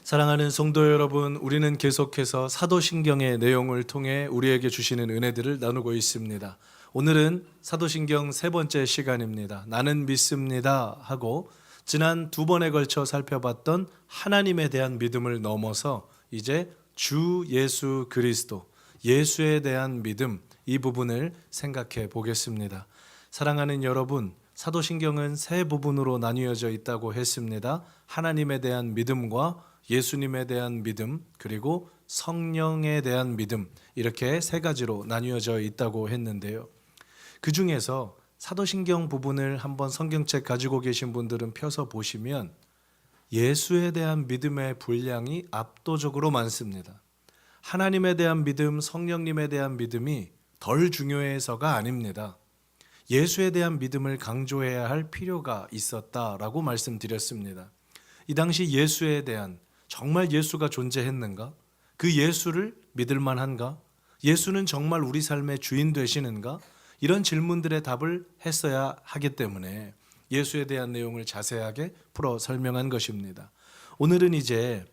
사랑하는 성도 여러분, 우리는 계속해서 사도신경의 내용을 통해 우리에게 주시는 은혜들을 나누고 있습니다. 오늘은 사도신경 세 번째 시간입니다. 나는 믿습니다 하고 지난 두 번에 걸쳐 살펴봤던 하나님에 대한 믿음을 넘어서 이제 주 예수 그리스도, 예수에 대한 믿음, 이 부분을 생각해 보겠습니다. 사랑하는 여러분, 사도신경은 세 부분으로 나뉘어져 있다고 했습니다. 하나님에 대한 믿음과 예수님에 대한 믿음, 그리고 성령에 대한 믿음, 이렇게 세 가지로 나뉘어져 있다고 했는데요. 그 중에서 사도신경 부분을 한번 성경책 가지고 계신 분들은 펴서 보시면 예수에 대한 믿음의 분량이 압도적으로 많습니다. 하나님에 대한 믿음, 성령님에 대한 믿음이 덜 중요해서가 아닙니다. 예수에 대한 믿음을 강조해야 할 필요가 있었다라고 말씀드렸습니다. 이 당시 예수에 대한, 정말 예수가 존재했는가? 그 예수를 믿을 만한가? 예수는 정말 우리 삶의 주인 되시는가? 이런 질문들의 답을 했어야 하기 때문에 예수에 대한 내용을 자세하게 풀어 설명한 것입니다. 오늘은 이제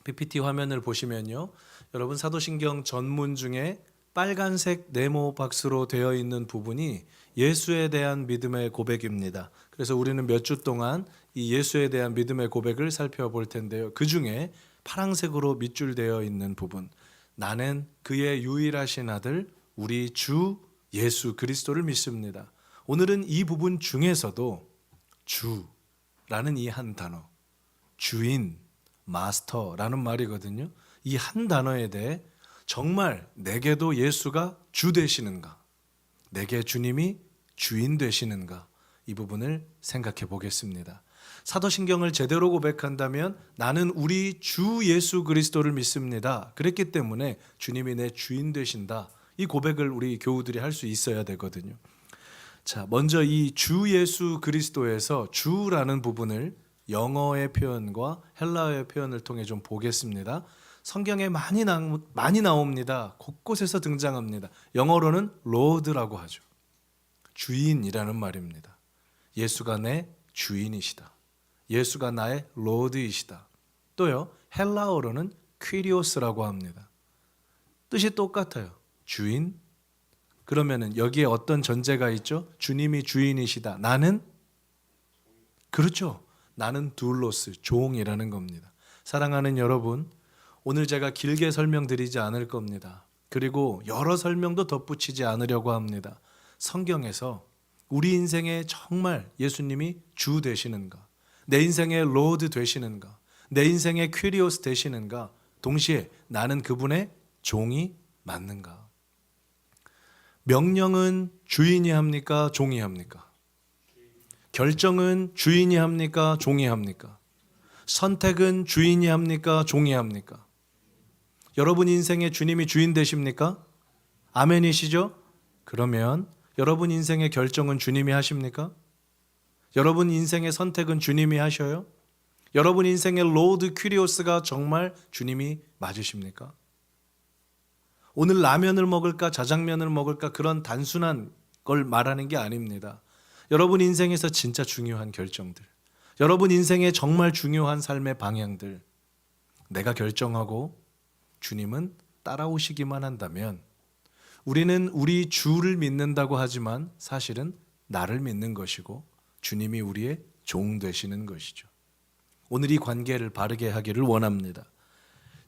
PPT 화면을 보시면요, 여러분 사도신경 전문 중에 빨간색 네모 박스로 되어 있는 부분이 예수에 대한 믿음의 고백입니다. 그래서 우리는 몇 주 동안 이 예수에 대한 믿음의 고백을 살펴볼 텐데요. 그 중에 파란색으로 밑줄되어 있는 부분, 나는 그의 유일하신 아들 우리 주 예수 그리스도를 믿습니다. 오늘은 이 부분 중에서도 주라는 이 한 단어, 주인, 마스터라는 말이거든요. 이 한 단어에 대해 정말 내게도 예수가 주 되시는가? 내게 주님이 주인 되시는가? 이 부분을 생각해 보겠습니다. 사도신경을 제대로 고백한다면 나는 우리 주 예수 그리스도를 믿습니다. 그랬기 때문에 주님이 내 주인 되신다. 이 고백을 우리 교우들이 할 수 있어야 되거든요. 자, 먼저 이 주 예수 그리스도에서 주라는 부분을 영어의 표현과 헬라어의 표현을 통해 좀 보겠습니다. 성경에 많이 나옵니다. 곳곳에서 등장합니다. 영어로는 Lord라고 하죠. 주인이라는 말입니다. 예수가 내 주인이시다. 예수가 나의 Lord이시다. 또요, 헬라어로는 퀴리오스라고 합니다. 뜻이 똑같아요. 주인. 그러면은 여기에 어떤 전제가 있죠? 주님이 주인이시다. 나는? 그렇죠. 나는 둘로스, 종이라는 겁니다. 사랑하는 여러분, 오늘 제가 길게 설명드리지 않을 겁니다. 그리고 여러 설명도 덧붙이지 않으려고 합니다. 성경에서 우리 인생에 정말 예수님이 주 되시는가? 내 인생의 로드 되시는가? 내 인생의 퀴리오스 되시는가? 동시에 나는 그분의 종이 맞는가? 명령은 주인이 합니까? 종이 합니까? 결정은 주인이 합니까? 종이 합니까? 선택은 주인이 합니까? 종이 합니까? 여러분 인생의 주님이 주인 되십니까? 아멘이시죠? 그러면 여러분 인생의 결정은 주님이 하십니까? 여러분 인생의 선택은 주님이 하셔요? 여러분 인생의 로드 퀴리오스가 정말 주님이 맞으십니까? 오늘 라면을 먹을까 자장면을 먹을까 그런 단순한 걸 말하는 게 아닙니다. 여러분 인생에서 진짜 중요한 결정들, 여러분 인생의 정말 중요한 삶의 방향들, 내가 결정하고 주님은 따라오시기만 한다면 우리는 우리 주를 믿는다고 하지만 사실은 나를 믿는 것이고 주님이 우리의 종 되시는 것이죠. 오늘 이 관계를 바르게 하기를 원합니다.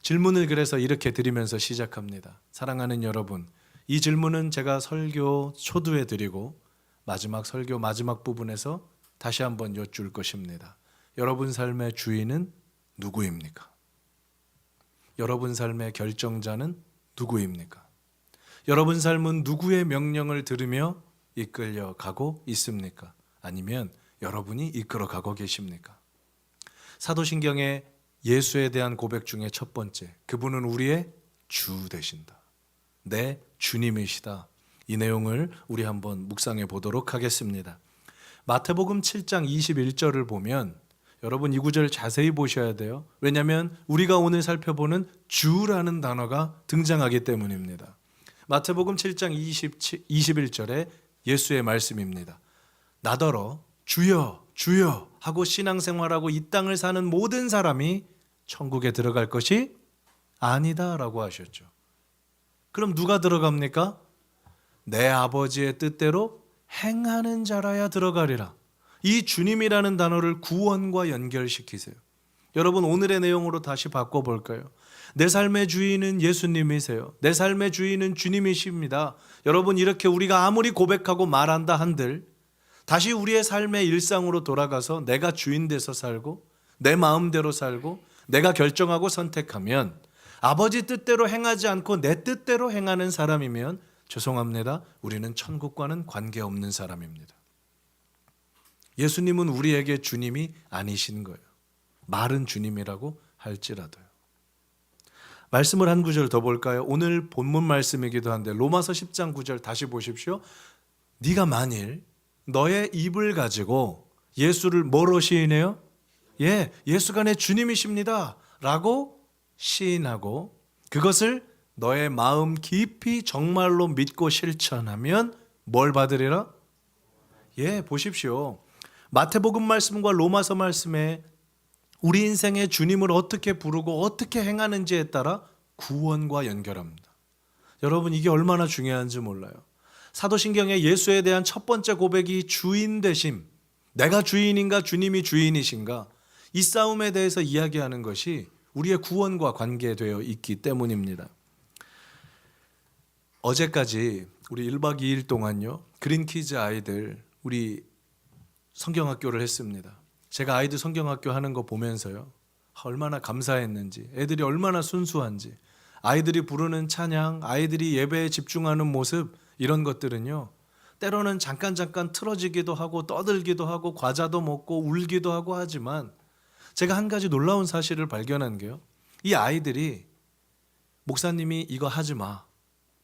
질문을 그래서 이렇게 드리면서 시작합니다. 사랑하는 여러분, 이 질문은 제가 설교 초두에 드리고 마지막 설교 마지막 부분에서 다시 한번 여쭐 것입니다. 여러분 삶의 주인은 누구입니까? 여러분 삶의 결정자는 누구입니까? 여러분 삶은 누구의 명령을 들으며 이끌려 가고 있습니까? 아니면 여러분이 이끌어 가고 계십니까? 사도신경의 예수에 대한 고백 중에 첫 번째, 그분은 우리의 주 되신다. 내 주님이시다. 이 내용을 우리 한번 묵상해 보도록 하겠습니다. 마태복음 7장 21절을 보면 여러분 이 구절 자세히 보셔야 돼요. 왜냐하면 우리가 오늘 살펴보는 주라는 단어가 등장하기 때문입니다. 마태복음 7장 21절에 예수의 말씀입니다. 나더러 주여 주여 하고 신앙생활하고 이 땅을 사는 모든 사람이 천국에 들어갈 것이 아니다라고 하셨죠. 그럼 누가 들어갑니까? 내 아버지의 뜻대로 행하는 자라야 들어가리라. 이 주님이라는 단어를 구원과 연결시키세요. 여러분, 오늘의 내용으로 다시 바꿔볼까요? 내 삶의 주인은 예수님이세요. 내 삶의 주인은 주님이십니다. 여러분, 이렇게 우리가 아무리 고백하고 말한다 한들 다시 우리의 삶의 일상으로 돌아가서 내가 주인 돼서 살고 내 마음대로 살고 내가 결정하고 선택하면 아버지 뜻대로 행하지 않고 내 뜻대로 행하는 사람이면 죄송합니다. 우리는 천국과는 관계없는 사람입니다. 예수님은 우리에게 주님이 아니신 거예요. 말은 주님이라고 할지라도요. 말씀을 한 구절 더 볼까요? 오늘 본문 말씀이기도 한데 로마서 10장 9절 다시 보십시오. 네가 만일 너의 입을 가지고 예수를 뭐로 시인해요? 예수가 내 주님이십니다 라고 시인하고 그것을 너의 마음 깊이 정말로 믿고 실천하면 뭘 받으리라? 보십시오. 마태복음 말씀과 로마서 말씀에 우리 인생의 주님을 어떻게 부르고 어떻게 행하는지에 따라 구원과 연결합니다. 여러분, 이게 얼마나 중요한지 몰라요. 사도신경의 예수에 대한 첫 번째 고백이 주인 되심, 내가 주인인가 주님이 주인이신가, 이 싸움에 대해서 이야기하는 것이 우리의 구원과 관계되어 있기 때문입니다. 어제까지 우리 1박 2일 동안요, 그린키즈 아이들 우리 성경학교를 했습니다. 제가 아이들 성경학교 하는 거 보면서요, 얼마나 감사했는지, 애들이 얼마나 순수한지, 아이들이 부르는 찬양, 아이들이 예배에 집중하는 모습, 이런 것들은요, 때로는 잠깐 틀어지기도 하고 떠들기도 하고 과자도 먹고 울기도 하고 하지만 제가 한 가지 놀라운 사실을 발견한 게요, 이 아이들이 목사님이 이거 하지 마,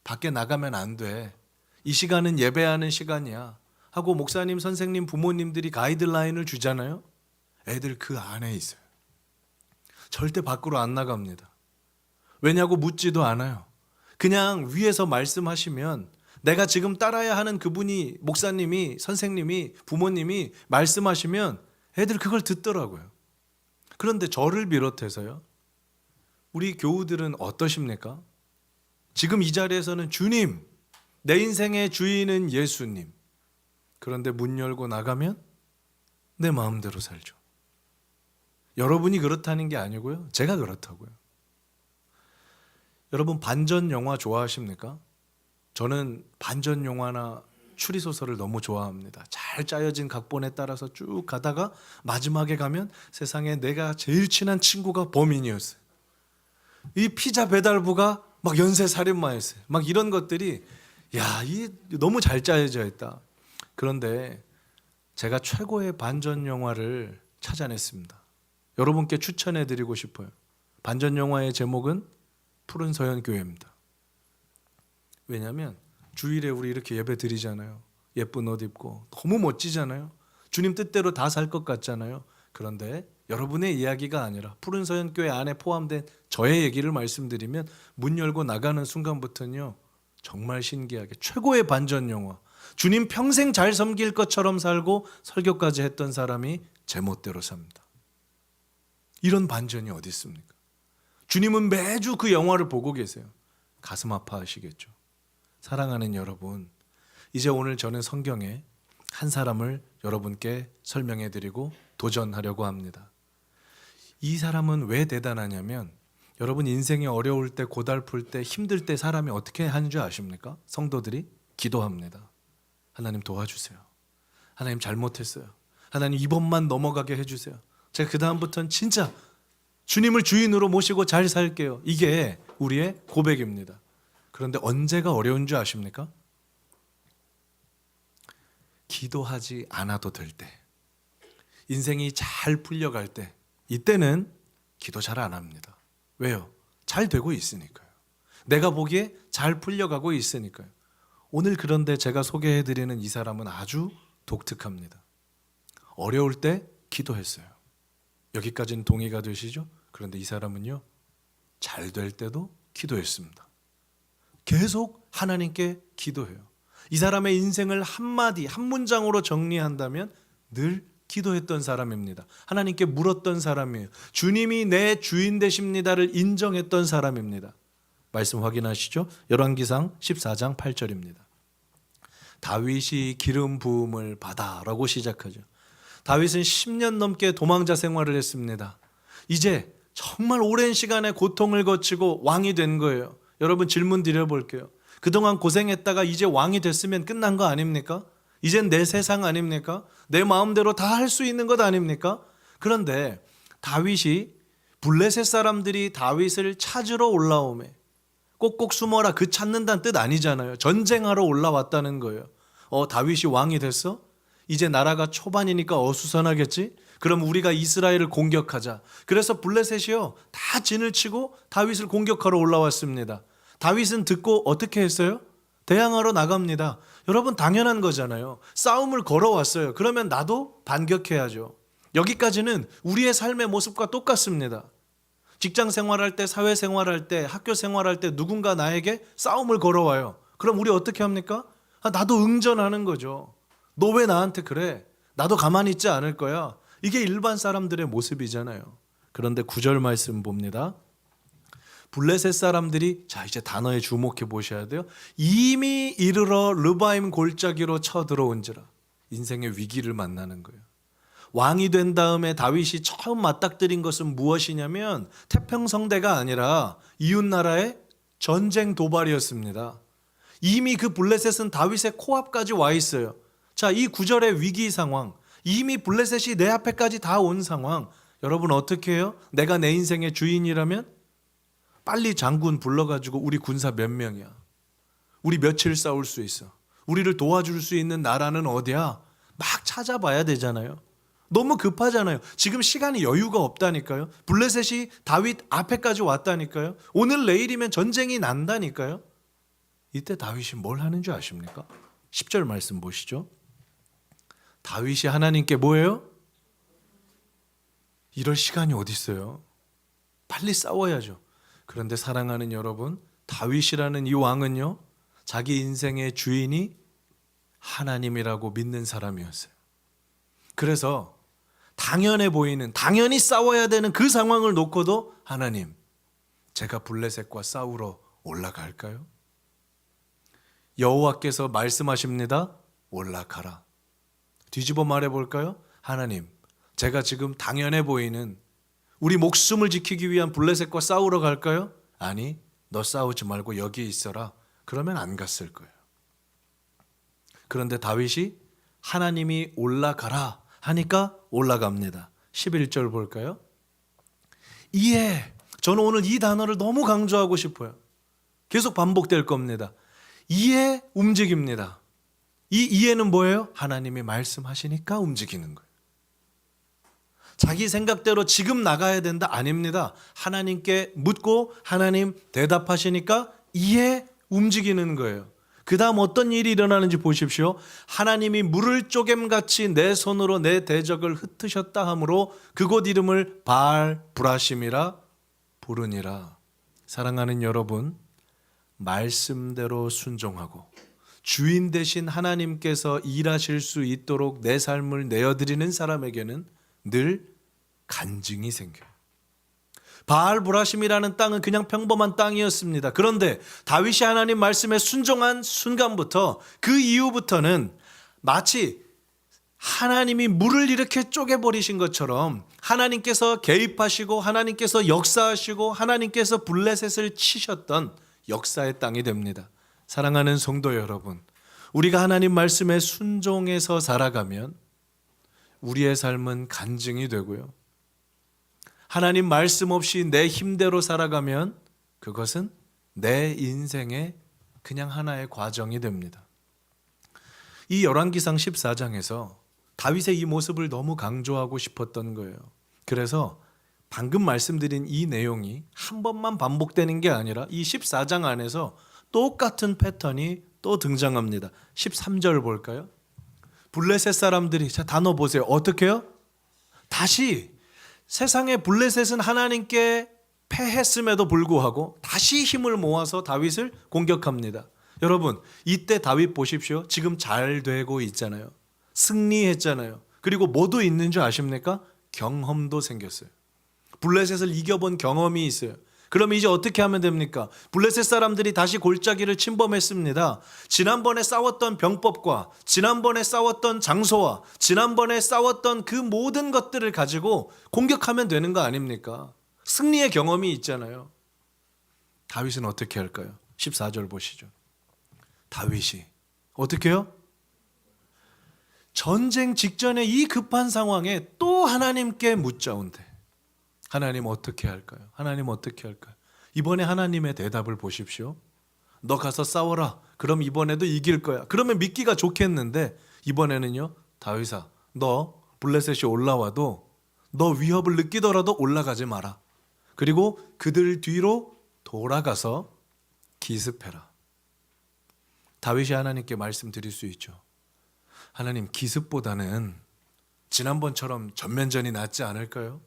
밖에 나가면 안 돼, 이 시간은 예배하는 시간이야 하고 목사님, 선생님, 부모님들이 가이드라인을 주잖아요. 애들 그 안에 있어요. 절대 밖으로 안 나갑니다. 왜냐고 묻지도 않아요. 그냥 위에서 말씀하시면 내가 지금 따라야 하는 그분이, 목사님이, 선생님이, 부모님이 말씀하시면 애들 그걸 듣더라고요. 그런데 저를 비롯해서요, 우리 교우들은 어떠십니까? 지금 이 자리에서는 주님, 내 인생의 주인은 예수님. 그런데 문 열고 나가면 내 마음대로 살죠. 여러분이 그렇다는 게 아니고요, 제가 그렇다고요. 여러분, 반전 영화 좋아하십니까? 저는 반전 영화나 추리소설을 너무 좋아합니다. 잘 짜여진 각본에 따라서 쭉 가다가 마지막에 가면 세상에 내가 제일 친한 친구가 범인이었어요. 이 피자 배달부가 막 연쇄살인마였어요. 막 이런 것들이 이 너무 잘 짜여져 있다. 그런데 제가 최고의 반전 영화를 찾아냈습니다. 여러분께 추천해드리고 싶어요. 반전 영화의 제목은 푸른 서연교회입니다. 왜냐하면 주일에 우리 이렇게 예배 드리잖아요. 예쁜 옷 입고 너무 멋지잖아요. 주님 뜻대로 다 살 것 같잖아요. 그런데 여러분의 이야기가 아니라 푸른 서연교회 안에 포함된 저의 얘기를 말씀드리면 문 열고 나가는 순간부터는요, 정말 신기하게 최고의 반전 영화, 주님 평생 잘 섬길 것처럼 살고 설교까지 했던 사람이 제멋대로 삽니다. 이런 반전이 어디 있습니까? 주님은 매주 그 영화를 보고 계세요. 가슴 아파하시겠죠. 사랑하는 여러분, 이제 오늘 저는 성경에 한 사람을 여러분께 설명해 드리고 도전하려고 합니다. 이 사람은 왜 대단하냐면, 여러분 인생이 어려울 때, 고달플 때, 힘들 때 사람이 어떻게 하는 줄 아십니까? 성도들이 기도합니다. 하나님 도와주세요. 하나님 잘못했어요. 하나님 이번만 넘어가게 해주세요. 제가 그 다음부터는 진짜 주님을 주인으로 모시고 잘 살게요. 이게 우리의 고백입니다. 그런데 언제가 어려운 줄 아십니까? 기도하지 않아도 될 때, 인생이 잘 풀려갈 때, 이때는 기도 잘 안 합니다. 왜요? 잘 되고 있으니까요. 내가 보기에 잘 풀려가고 있으니까요. 오늘 그런데 제가 소개해드리는 이 사람은 아주 독특합니다. 어려울 때 기도했어요. 여기까지는 동의가 되시죠? 그런데 이 사람은요, 잘 될 때도 기도했습니다. 계속 하나님께 기도해요. 이 사람의 인생을 한마디, 한 문장으로 정리한다면 늘 기도했던 사람입니다. 하나님께 물었던 사람이에요. 주님이 내 주인 되십니다를 인정했던 사람입니다. 말씀 확인하시죠? 열왕기상 14장 8절입니다. 다윗이 기름 부음을 받아라고 시작하죠. 다윗은 10년 넘게 도망자 생활을 했습니다. 이제 정말 오랜 시간의 고통을 거치고 왕이 된 거예요. 여러분 질문 드려볼게요. 그동안 고생했다가 이제 왕이 됐으면 끝난 거 아닙니까? 이젠 내 세상 아닙니까? 내 마음대로 다 할 수 있는 것 아닙니까? 그런데 다윗이 블레셋 사람들이 다윗을 찾으러 올라오매 꼭꼭 숨어라 그 찾는다는 뜻 아니잖아요. 전쟁하러 올라왔다는 거예요. 다윗이 왕이 됐어? 이제 나라가 초반이니까 어수선하겠지? 그럼 우리가 이스라엘을 공격하자. 그래서 블레셋이요 다 진을 치고 다윗을 공격하러 올라왔습니다. 다윗은 듣고 어떻게 했어요? 대항하러 나갑니다. 여러분 당연한 거잖아요. 싸움을 걸어왔어요. 그러면 나도 반격해야죠. 여기까지는 우리의 삶의 모습과 똑같습니다. 직장 생활할 때, 사회 생활할 때, 학교 생활할 때 누군가 나에게 싸움을 걸어와요. 그럼 우리 어떻게 합니까? 나도 응전하는 거죠. 너 왜 나한테 그래? 나도 가만히 있지 않을 거야. 이게 일반 사람들의 모습이잖아요. 그런데 9절 말씀 봅니다. 블레셋 사람들이 자 이제 단어에 주목해 보셔야 돼요. 이미 이르러 르바임 골짜기로 쳐들어온지라. 인생의 위기를 만나는 거예요. 왕이 된 다음에 다윗이 처음 맞닥뜨린 것은 무엇이냐면 태평성대가 아니라 이웃나라의 전쟁 도발이었습니다. 이미 그 블레셋은 다윗의 코앞까지 와 있어요. 자, 이 9절의 위기 상황, 이미 블레셋이 내 앞에까지 다 온 상황, 여러분 어떻게 해요? 내가 내 인생의 주인이라면 빨리 장군 불러가지고 우리 군사 몇 명이야? 우리 며칠 싸울 수 있어? 우리를 도와줄 수 있는 나라는 어디야? 막 찾아봐야 되잖아요. 너무 급하잖아요. 지금 시간이 여유가 없다니까요. 블레셋이 다윗 앞에까지 왔다니까요. 오늘 내일이면 전쟁이 난다니까요. 이때 다윗이 뭘 하는 줄 아십니까? 10절 말씀 보시죠. 다윗이 하나님께 뭐예요? 이럴 시간이 어디 있어요? 빨리 싸워야죠. 그런데 사랑하는 여러분, 다윗이라는 이 왕은요, 자기 인생의 주인이 하나님이라고 믿는 사람이었어요. 그래서 당연해 보이는, 당연히 싸워야 되는 그 상황을 놓고도 하나님, 제가 블레셋과 싸우러 올라갈까요? 여호와께서 말씀하십니다. 올라가라. 뒤집어 말해볼까요? 하나님, 제가 지금 당연해 보이는 우리 목숨을 지키기 위한 블레셋과 싸우러 갈까요? 아니, 너 싸우지 말고 여기 있어라. 그러면 안 갔을 거예요. 그런데 다윗이 하나님이 올라가라 하니까 올라갑니다. 11절 볼까요? 이해. 저는 오늘 이 단어를 너무 강조하고 싶어요. 계속 반복될 겁니다. 이해 움직입니다. 이 이해는 뭐예요? 하나님이 말씀하시니까 움직이는 거예요. 자기 생각대로 지금 나가야 된다? 아닙니다. 하나님께 묻고 하나님 대답하시니까 이해 움직이는 거예요. 그 다음 어떤 일이 일어나는지 보십시오. 하나님이 물을 쪼갰같이 내 손으로 내 대적을 흩으셨다 하므로 그곳 이름을 바알 브라심이라 부르니라. 사랑하는 여러분, 말씀대로 순종하고 주인 되신 하나님께서 일하실 수 있도록 내 삶을 내어드리는 사람에게는 늘 간증이 생겨요. 바알 브라심이라는 땅은 그냥 평범한 땅이었습니다. 그런데 다윗이 하나님 말씀에 순종한 순간부터 그 이후부터는 마치 하나님이 물을 이렇게 쪼개버리신 것처럼 하나님께서 개입하시고 하나님께서 역사하시고 하나님께서 블레셋을 치셨던 역사의 땅이 됩니다. 사랑하는 성도 여러분, 우리가 하나님 말씀에 순종해서 살아가면 우리의 삶은 간증이 되고요. 하나님 말씀 없이 내 힘대로 살아가면 그것은 내 인생의 그냥 하나의 과정이 됩니다. 이 열왕기상 14장에서 다윗의 이 모습을 너무 강조하고 싶었던 거예요. 그래서 방금 말씀드린 이 내용이 한 번만 반복되는 게 아니라 이 14장 안에서 똑같은 패턴이 또 등장합니다. 13절 볼까요? 블레셋 사람들이, 자 단어 보세요. 어떻게 해요? 다시 세상의 블레셋은 하나님께 패했음에도 불구하고 다시 힘을 모아서 다윗을 공격합니다. 여러분, 이때 다윗 보십시오. 지금 잘 되고 있잖아요. 승리했잖아요. 그리고 뭐도 있는 줄 아십니까? 경험도 생겼어요. 블레셋을 이겨본 경험이 있어요. 그럼 이제 어떻게 하면 됩니까? 블레셋 사람들이 다시 골짜기를 침범했습니다. 지난번에 싸웠던 병법과 지난번에 싸웠던 장소와 지난번에 싸웠던 그 모든 것들을 가지고 공격하면 되는 거 아닙니까? 승리의 경험이 있잖아요. 다윗은 어떻게 할까요? 14절 보시죠. 다윗이 어떻게 해요? 전쟁 직전에 이 급한 상황에 또 하나님께 묻자온대. 하나님 어떻게 할까요? 하나님 어떻게 할까요? 이번에 하나님의 대답을 보십시오. 너 가서 싸워라. 그럼 이번에도 이길 거야. 그러면 믿기가 좋겠는데 이번에는요. 다윗아, 너 블레셋이 올라와도 너 위협을 느끼더라도 올라가지 마라. 그리고 그들 뒤로 돌아가서 기습해라. 다윗이 하나님께 말씀드릴 수 있죠. 하나님, 기습보다는 지난번처럼 전면전이 낫지 않을까요?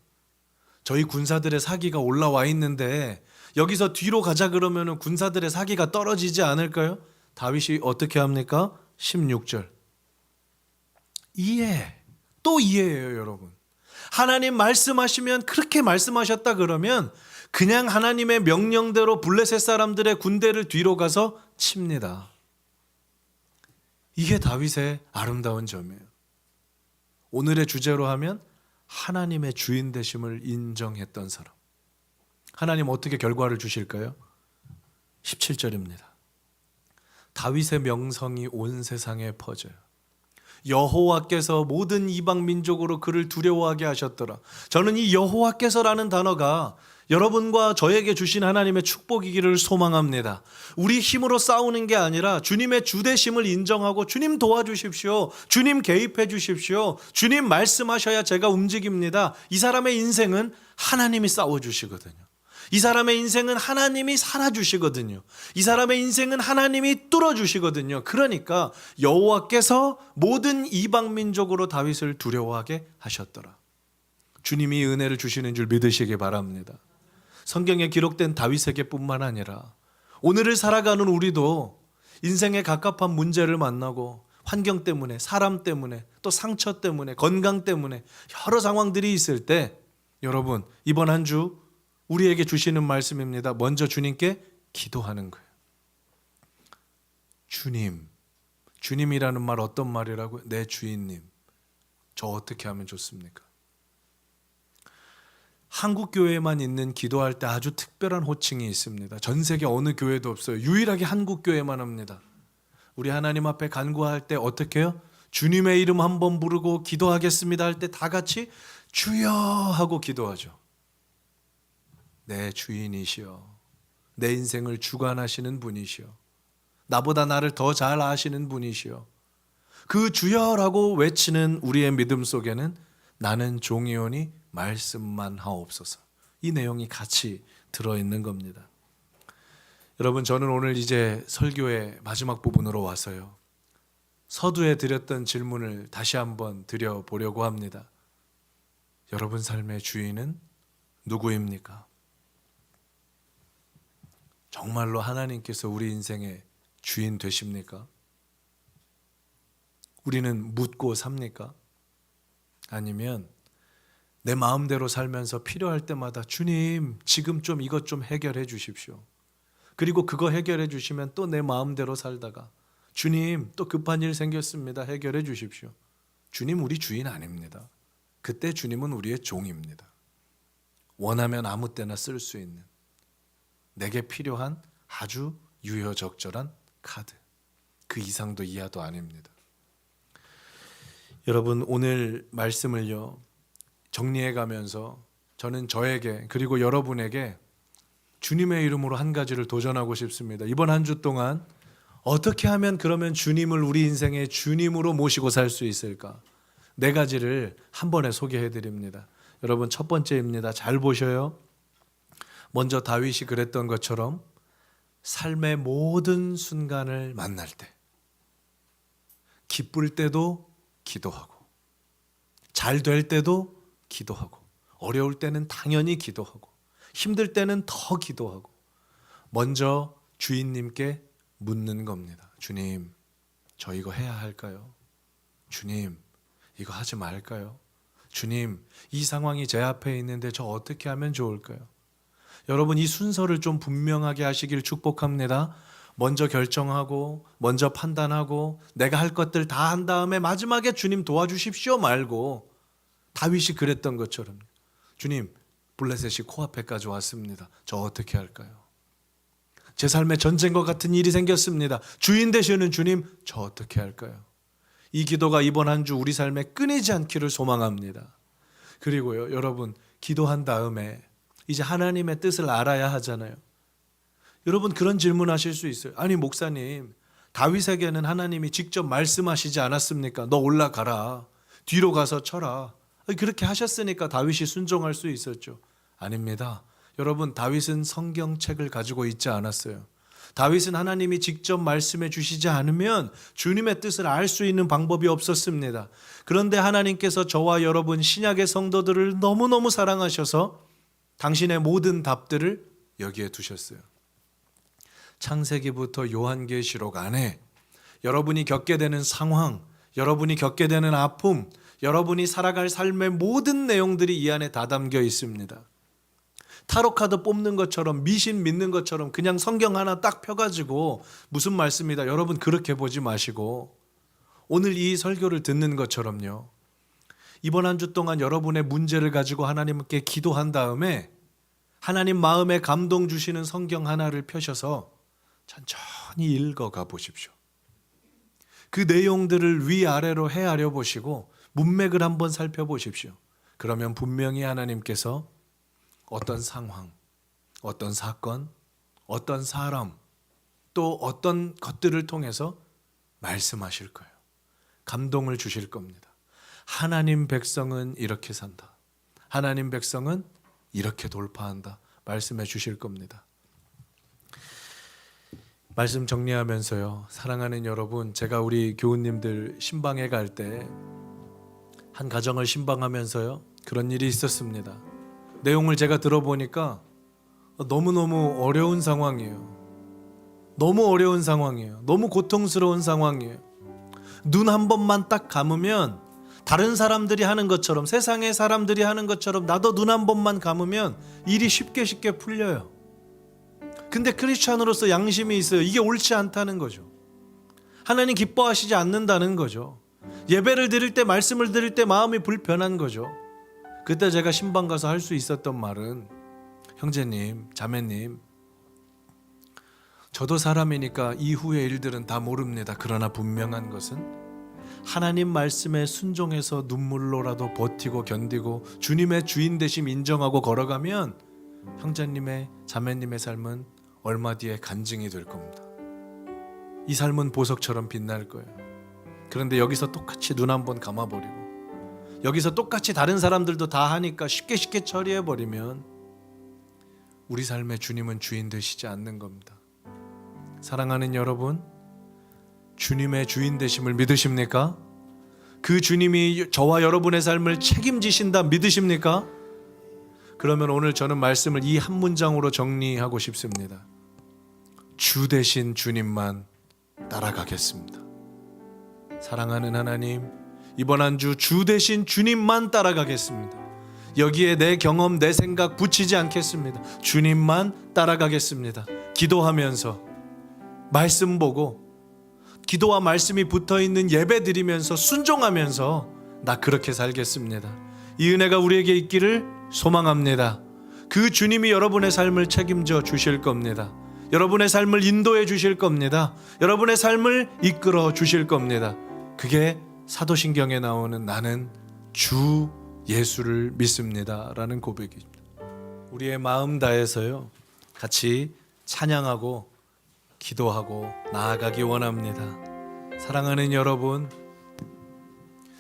저희 군사들의 사기가 올라와 있는데 여기서 뒤로 가자 그러면 군사들의 사기가 떨어지지 않을까요? 다윗이 어떻게 합니까? 16절. 또 이해해요, 여러분. 하나님 말씀하시면 그렇게 말씀하셨다 그러면 그냥 하나님의 명령대로 블레셋 사람들의 군대를 뒤로 가서 칩니다. 이게 다윗의 아름다운 점이에요. 오늘의 주제로 하면 하나님의 주인 되심을 인정했던 사람. 하나님 어떻게 결과를 주실까요? 17절입니다. 다윗의 명성이 온 세상에 퍼져요. 여호와께서 모든 이방 민족으로 그를 두려워하게 하셨더라. 저는 이 여호와께서라는 단어가 여러분과 저에게 주신 하나님의 축복이기를 소망합니다. 우리 힘으로 싸우는 게 아니라 주님의 주되심을 인정하고 주님 도와주십시오. 주님 개입해 주십시오. 주님 말씀하셔야 제가 움직입니다. 이 사람의 인생은 하나님이 싸워주시거든요. 이 사람의 인생은 하나님이 살아주시거든요. 이 사람의 인생은 하나님이 뚫어주시거든요. 그러니까 여호와께서 모든 이방 민족으로 다윗을 두려워하게 하셨더라. 주님이 은혜를 주시는 줄 믿으시기 바랍니다. 성경에 기록된 다윗에게뿐만 아니라 오늘을 살아가는 우리도 인생의 갑갑한 문제를 만나고 환경 때문에, 사람 때문에, 또 상처 때문에, 건강 때문에 여러 상황들이 있을 때 여러분, 이번 한 주 우리에게 주시는 말씀입니다. 먼저 주님께 기도하는 거예요. 주님이라는 말 어떤 말이라고요? 내 주인님, 저 어떻게 하면 좋습니까? 한국 교회에만 있는 기도할 때 아주 특별한 호칭이 있습니다. 전 세계 어느 교회도 없어요. 유일하게 한국 교회만 합니다. 우리 하나님 앞에 간구할 때 어떻게 해요? 주님의 이름 한번 부르고 기도하겠습니다 할 때 다 같이 주여 하고 기도하죠. 내 주인이시여, 내 인생을 주관하시는 분이시여, 나보다 나를 더 잘 아시는 분이시여, 그 주여라고 외치는 우리의 믿음 속에는 나는 종이오니 말씀만 하옵소서, 이 내용이 같이 들어있는 겁니다. 여러분, 저는 오늘 이제 설교의 마지막 부분으로 와서요, 서두에 드렸던 질문을 다시 한번 드려보려고 합니다. 여러분 삶의 주인은 누구입니까? 정말로 하나님께서 우리 인생의 주인 되십니까? 우리는 묻고 삽니까? 아니면 내 마음대로 살면서 필요할 때마다 주님, 지금 좀 이것 좀 해결해 주십시오. 그리고 그거 해결해 주시면 또 내 마음대로 살다가 주님, 또 급한 일 생겼습니다. 해결해 주십시오. 주님, 우리 주인 아닙니다. 그때 주님은 우리의 종입니다. 원하면 아무 때나 쓸 수 있는, 내게 필요한 아주 유효적절한 카드, 그 이상도 이하도 아닙니다. 여러분, 오늘 말씀을요 정리해 가면서 저는 저에게 그리고 여러분에게 주님의 이름으로 한 가지를 도전하고 싶습니다. 이번 한 주 동안 어떻게 하면 그러면 주님을 우리 인생의 주님으로 모시고 살 수 있을까? 4가지를 한 번에 소개해 드립니다. 여러분, 첫 번째입니다. 잘 보셔요. 먼저 다윗이 그랬던 것처럼 삶의 모든 순간을 만날 때, 기쁠 때도 기도하고, 잘 될 때도 기도하고, 어려울 때는 당연히 기도하고, 힘들 때는 더 기도하고, 먼저 주인님께 묻는 겁니다. 주님, 저 이거 해야 할까요? 주님, 이거 하지 말까요? 주님, 이 상황이 제 앞에 있는데 저 어떻게 하면 좋을까요? 여러분, 이 순서를 좀 분명하게 하시길 축복합니다. 먼저 결정하고 먼저 판단하고 내가 할 것들 다 한 다음에 마지막에 주님 도와주십시오 말고, 다윗이 그랬던 것처럼 주님, 블레셋이 코앞에까지 왔습니다. 저 어떻게 할까요? 제 삶에 전쟁과 같은 일이 생겼습니다. 주인 되시는 주님, 저 어떻게 할까요? 이 기도가 이번 한 주 우리 삶에 끊이지 않기를 소망합니다. 그리고요, 여러분, 기도한 다음에 이제 하나님의 뜻을 알아야 하잖아요. 여러분, 그런 질문하실 수 있어요. 아니 목사님, 다윗에게는 하나님이 직접 말씀하시지 않았습니까? 너 올라가라, 뒤로 가서 쳐라. 그렇게 하셨으니까 다윗이 순종할 수 있었죠. 아닙니다. 여러분, 다윗은 성경책을 가지고 있지 않았어요. 다윗은 하나님이 직접 말씀해 주시지 않으면 주님의 뜻을 알 수 있는 방법이 없었습니다. 그런데 하나님께서 저와 여러분 신약의 성도들을 너무너무 사랑하셔서 당신의 모든 답들을 여기에 두셨어요. 창세기부터 요한계시록 안에 여러분이 겪게 되는 상황, 여러분이 겪게 되는 아픔, 여러분이 살아갈 삶의 모든 내용들이 이 안에 다 담겨 있습니다. 타로카드 뽑는 것처럼, 미신 믿는 것처럼 그냥 성경 하나 딱 펴가지고 무슨 말씀이다, 여러분 그렇게 보지 마시고 오늘 이 설교를 듣는 것처럼요, 이번 한 주 동안 여러분의 문제를 가지고 하나님께 기도한 다음에 하나님 마음에 감동 주시는 성경 하나를 펴셔서 천천히 읽어가 보십시오. 그 내용들을 위아래로 헤아려 보시고 문맥을 한번 살펴보십시오. 그러면 분명히 하나님께서 어떤 상황, 어떤 사건, 어떤 사람, 또 어떤 것들을 통해서 말씀하실 거예요. 감동을 주실 겁니다. 하나님 백성은 이렇게 산다. 하나님 백성은 이렇게 돌파한다. 말씀해 주실 겁니다. 말씀 정리하면서요, 사랑하는 여러분, 제가 우리 교우님들 신방에 갈 때 한 가정을 신방하면서요, 그런 일이 있었습니다. 내용을 제가 들어보니까 너무너무 어려운 상황이에요. 너무 어려운 상황이에요. 너무 고통스러운 상황이에요. 눈 한 번만 딱 감으면 다른 사람들이 하는 것처럼, 세상의 사람들이 하는 것처럼 나도 눈 한 번만 감으면 일이 쉽게 풀려요. 근데 크리스찬으로서 양심이 있어요. 이게 옳지 않다는 거죠. 하나님 기뻐하시지 않는다는 거죠. 예배를 드릴 때, 말씀을 드릴 때 마음이 불편한 거죠. 그때 제가 신방 가서 할 수 있었던 말은, 형제님, 자매님, 저도 사람이니까 이후의 일들은 다 모릅니다. 그러나 분명한 것은 하나님 말씀에 순종해서 눈물로라도 버티고 견디고 주님의 주인 되심 인정하고 걸어가면 형제님의, 자매님의 삶은 얼마 뒤에 간증이 될 겁니다. 이 삶은 보석처럼 빛날 거예요. 그런데 여기서 똑같이 눈 한번 감아버리고 여기서 똑같이 다른 사람들도 다 하니까 쉽게 처리해버리면 우리 삶의 주님은 주인 되시지 않는 겁니다. 사랑하는 여러분, 주님의 주인 되심을 믿으십니까? 그 주님이 저와 여러분의 삶을 책임지신다 믿으십니까? 그러면 오늘 저는 말씀을 이 한 문장으로 정리하고 싶습니다. 주 되신 주님만 따라가겠습니다. 사랑하는 하나님, 이번 한 주 주 되신 주님만 따라가겠습니다. 여기에 내 경험, 내 생각 붙이지 않겠습니다. 주님만 따라가겠습니다. 기도하면서, 말씀 보고, 기도와 말씀이 붙어있는 예배 드리면서 순종하면서 나 그렇게 살겠습니다. 이 은혜가 우리에게 있기를 소망합니다. 그 주님이 여러분의 삶을 책임져 주실 겁니다. 여러분의 삶을 인도해 주실 겁니다. 여러분의 삶을 이끌어 주실 겁니다. 그게 사도신경에 나오는 나는 주 예수를 믿습니다 라는 고백입니다. 우리의 마음 다해서요, 같이 찬양하고 기도하고 나아가기 원합니다. 사랑하는 여러분,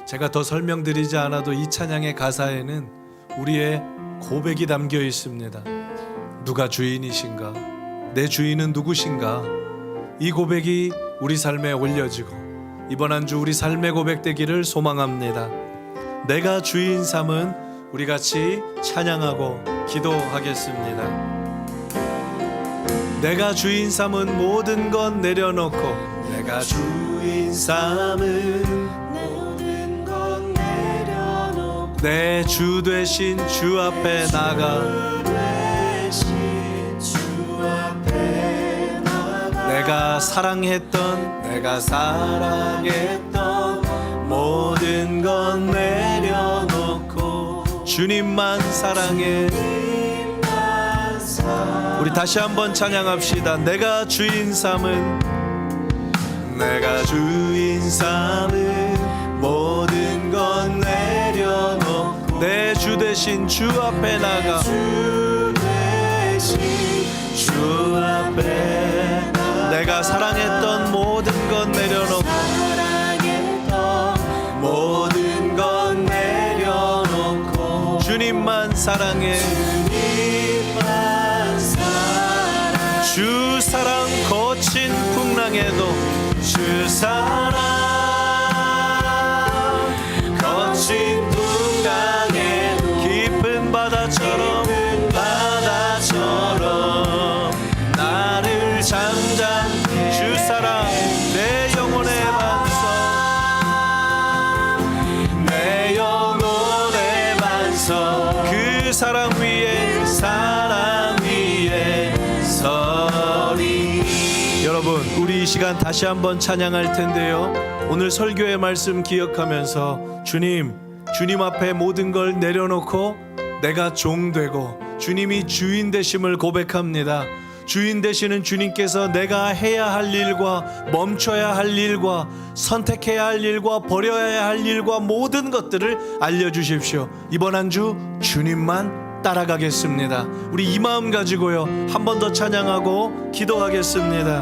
제가 더 설명드리지 않아도 이 찬양의 가사에는 우리의 고백이 담겨 있습니다. 누가 주인이신가? 내 주인은 누구신가? 이 고백이 우리 삶에 올려지고 이번 한 주 우리 삶의 고백되기를 소망합니다. 내가 주인 삼은 우리 같이 찬양하고 기도하겠습니다. 내가 주인 삼은 모든 것 내려놓고, 내가 주인 삼은 모든 것 내 주 되신 주 앞에 나가 내가 사랑했던 모든 건 내려놓고 주님만 사랑해. 우리 다시 한번 찬양합시다. 내가 주인 삼은 모든 건 내려놓고 내 주 대신 주 앞에 나가 내가 사랑했던 모든 건 내려놓고 주님만 사랑해. 주 사랑 거친 풍랑에도 주 사랑 거친 풍랑에도 깊은 바다처럼 나를 잠잠히 주 사랑 내 영혼의 반석 그 사랑 위에 서리. 여러분 우리 이 시간 다시 한번 찬양할 텐데요, 오늘 설교의 말씀 기억하면서 주님 앞에 모든 걸 내려놓고 내가 종 되고 주님이 주인 되심을 고백합니다. 주인 되시는 주님께서 내가 해야 할 일과 멈춰야 할 일과 선택해야 할 일과 버려야 할 일과 모든 것들을 알려주십시오. 이번 한 주 주님만 따라가겠습니다. 우리 이 마음 가지고요 한 번 더 찬양하고 기도하겠습니다.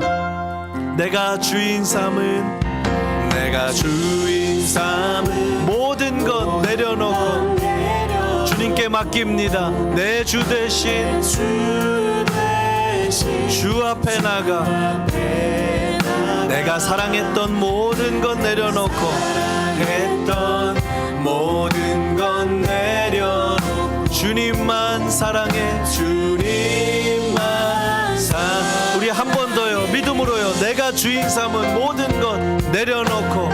내가 주인 삼은 모든 것 내려놓고 주님께 맡깁니다. 내 주 대신 주 앞에 나가 내가 사랑했던 모든 것 내려놓고 주님만 사랑해. 우리 한 번 더요 믿음으로요. 내가 주인 삼은 모든 것 내려놓고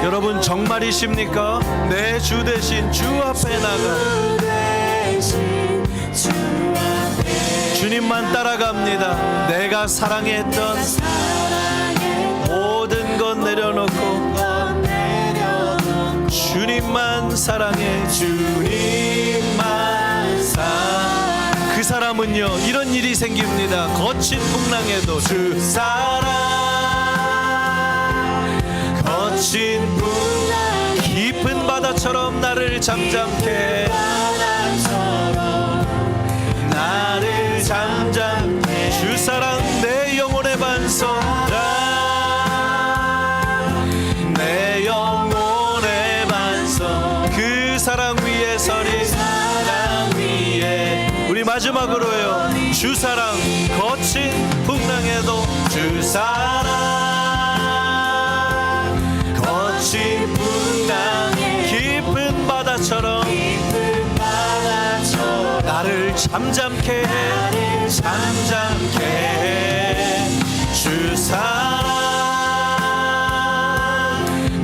여러분 정말이십니까? 내 주 대신 주 앞에 나가 주님만 따라갑니다. 내가 사랑했던 모든 것 내려놓고 주님만 사랑해. 그 사람은요 이런 일이 생깁니다. 거친 풍랑에도 주 사랑 거친 풍랑 깊은 바다처럼 나를 잠잠케 주 사랑 내 영혼의 반석 그 사랑 위에 서리. 우리 마지막으로요 주 사랑 거친 풍랑에도 주 사랑 거친 풍랑 깊은 바다처럼 나를 잠잠케 해 주 사랑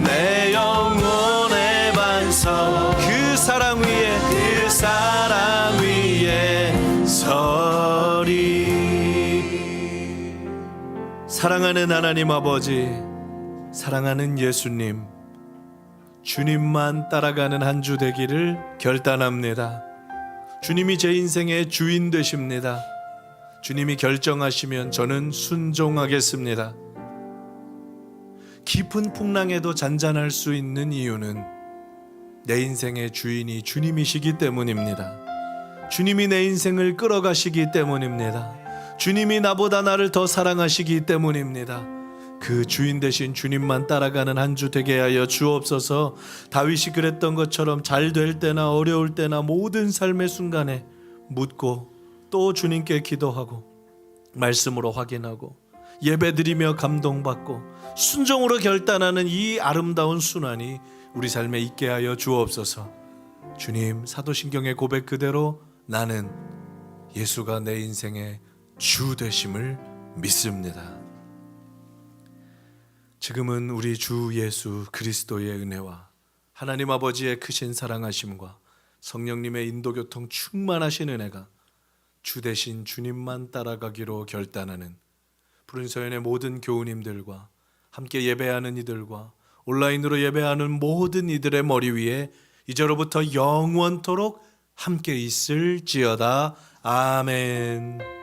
내 영혼의 반석 그 사랑 위에 서리. 사랑하는 하나님 아버지, 사랑하는 예수님, 주님만 따라가는 한 주 되기를 결단합니다. 주님이 제 인생의 주인 되십니다. 주님이 결정하시면 저는 순종하겠습니다. 깊은 풍랑에도 잔잔할 수 있는 이유는 내 인생의 주인이 주님이시기 때문입니다. 주님이 내 인생을 끌어가시기 때문입니다. 주님이 나보다 나를 더 사랑하시기 때문입니다. 그 주인 되신 주님만 따라가는 한 주 되게 하여 주옵소서. 다윗이 그랬던 것처럼 잘 될 때나 어려울 때나 모든 삶의 순간에 묻고 또 주님께 기도하고 말씀으로 확인하고 예배드리며 감동받고 순종으로 결단하는 이 아름다운 순환이 우리 삶에 있게 하여 주옵소서. 주님, 사도신경의 고백 그대로 나는 예수가 내 인생의 주 되심을 믿습니다. 지금은 우리 주 예수 그리스도의 은혜와 하나님 아버지의 크신 사랑하심과 성령님의 인도교통 충만하신 은혜가 주 대신 주님만 따라가기로 결단하는 푸른서연의 모든 교우님들과 함께 예배하는 이들과 온라인으로 예배하는 모든 이들의 머리 위에 이제로부터 영원토록 함께 있을지어다. 아멘.